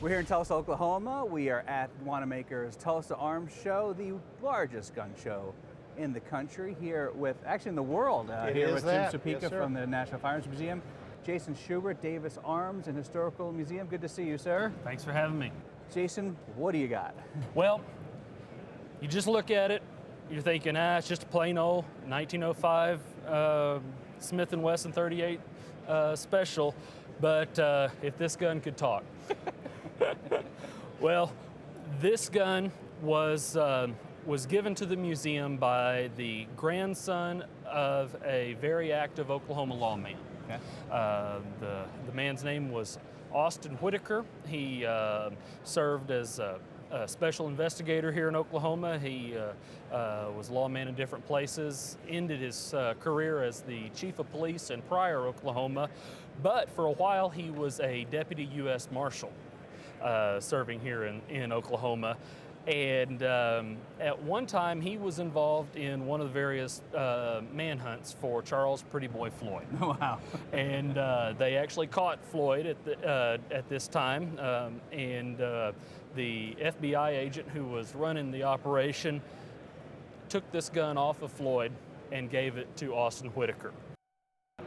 We're here in Tulsa, Oklahoma. We are at Wanenmacher's Tulsa Arms Show, the largest gun show in the country, here with, actually in the world, here with Jim Supica from the National Firearms Museum. Jason Schubert, Davis Arms and Historical Museum. Good to see you, sir. Thanks for having me. Jason, what do you got? Well, you just look at it, you're thinking, it's just a plain old 1905 Smith Wesson 38 special, but if this gun could talk. Well, this gun was given to the museum by the grandson of a very active Oklahoma lawman. Okay. The man's name was Austin Whitaker. He served as a special investigator here in Oklahoma. He was a lawman in different places, ended his career as the chief of police in Pryor, Oklahoma, but for a while he was a deputy U.S. Marshal serving here in Oklahoma. And at one time, he was involved in one of the various manhunts for Charles Pretty Boy Floyd. Wow. And they actually caught Floyd at this time. And the FBI agent who was running the operation took this gun off of Floyd and gave it to Austin Whitaker.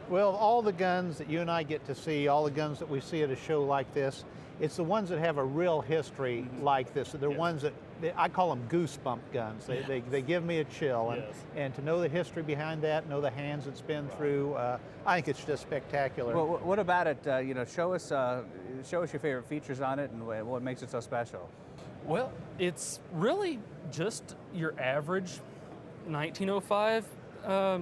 Well, all the guns that you and I get to see, all the guns that we see at a show like this, it's the ones that have a real history like this. They're ones that, I call them goosebump guns. They give me a chill. And to know the history behind that, know the hands it's been through, I think it's just spectacular. Well, what about it? Show us your favorite features on it and what makes it so special. Well, it's really just your average 1905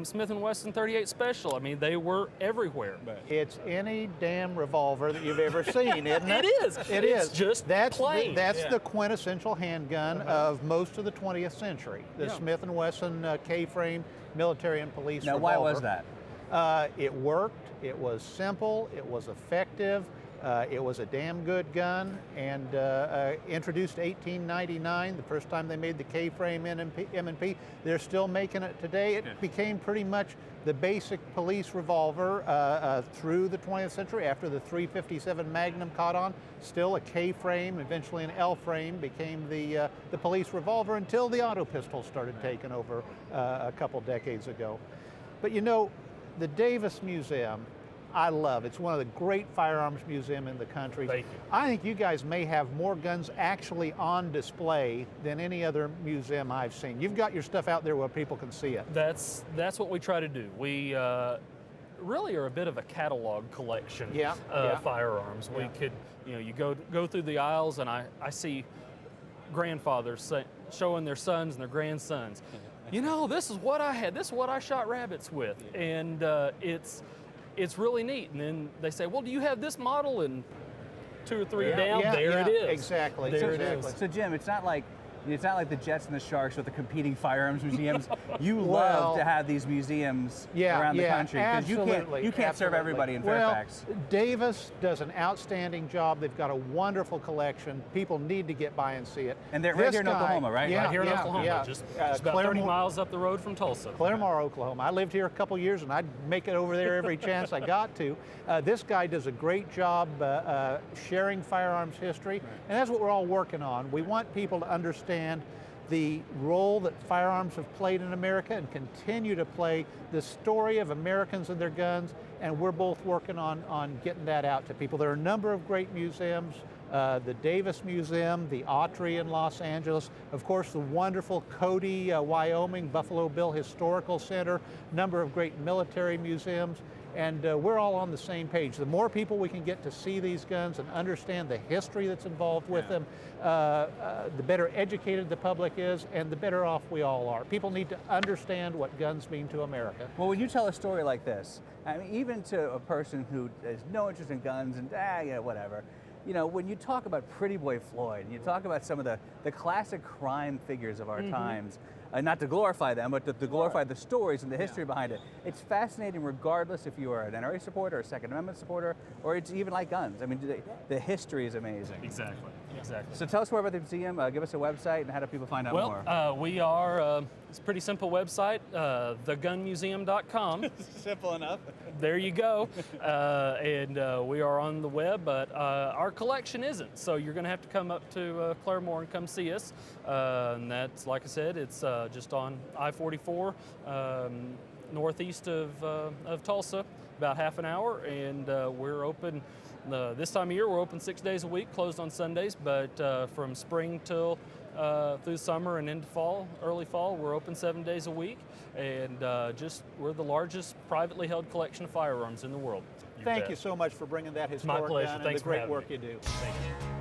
Smith & Wesson 38 special. I mean, they were everywhere. It's any damn revolver that you've ever seen, isn't it? It is. It's just plain. That's the quintessential handgun of most of the 20th century. The Smith & Wesson K-frame military and police revolver. Now, why was that? It worked. It was simple. It was effective. It was a damn good gun, and introduced 1899, the first time they made the K-frame M&P. They're still making it today. It became pretty much the basic police revolver through the 20th century. After the .357 Magnum caught on, still a K-frame, eventually an L-frame became the police revolver until the auto pistol started taking over a couple decades ago. But you know, the Davis Museum, I love. It's one of the great firearms museums in the country. Thank you. I think you guys may have more guns actually on display than any other museum I've seen. You've got your stuff out there where people can see it. That's what we try to do. We really are a bit of a catalog collection of firearms. We could, you go through the aisles, and I see grandfathers showing their sons and their grandsons. This is what I had. This is what I shot rabbits with, and it's really neat. And then they say, well, do you have this model? And 2 or 3 down, there it is. Exactly. There it is. So Jim, it's not like the Jets and the Sharks with the competing firearms museums. You love to have these museums around the country because you can't serve everybody in Fairfax. Well, Davis does an outstanding job. They've got a wonderful collection. People need to get by and see it. And they're right here in Oklahoma, right? Right here in Oklahoma, just about 30 miles up the road from Tulsa. Claremore, Oklahoma. I lived here a couple years, and I'd make it over there every chance I got to. This guy does a great job sharing firearms history, and that's what we're all working on. We want people to understand the role that firearms have played in America and continue to play, the story of Americans and their guns, and we're both working on getting that out to people. There are a number of great museums, the Davis Museum, the Autry in Los Angeles, of course the wonderful Cody, Wyoming, Buffalo Bill Historical Center, number of great military museums. And we're all on the same page. The more people we can get to see these guns and understand the history that's involved with them, the better educated the public is, and the better off we all are. People need to understand what guns mean to America. Well, when you tell a story like this, I mean, even to a person who has no interest in guns and whatever, when you talk about Pretty Boy Floyd, and you talk about some of the classic crime figures of our times, not to glorify them, but to glorify the stories and the history behind it. It's fascinating regardless if you are an NRA supporter, or a Second Amendment supporter, or it's even like guns. I mean, the history is amazing. Exactly. Exactly. So tell us more about the museum. Give us a website, and how do people find out more? Well, we are, it's a pretty simple website, thegunmuseum.com. Simple enough. There you go. And we are on the web, but our collection isn't. So you're going to have to come up to Claremore and come see us. And that's, like I said, it's just on I-44, northeast of Tulsa, about half an hour. And we're open. This time of year, we're open 6 days a week, closed on Sundays, but from spring till through summer and into fall, early fall, we're open 7 days a week, and we're the largest privately held collection of firearms in the world. Thank you so much for bringing that historic my pleasure. down and Thanks the great for work having you me. do. Thank you.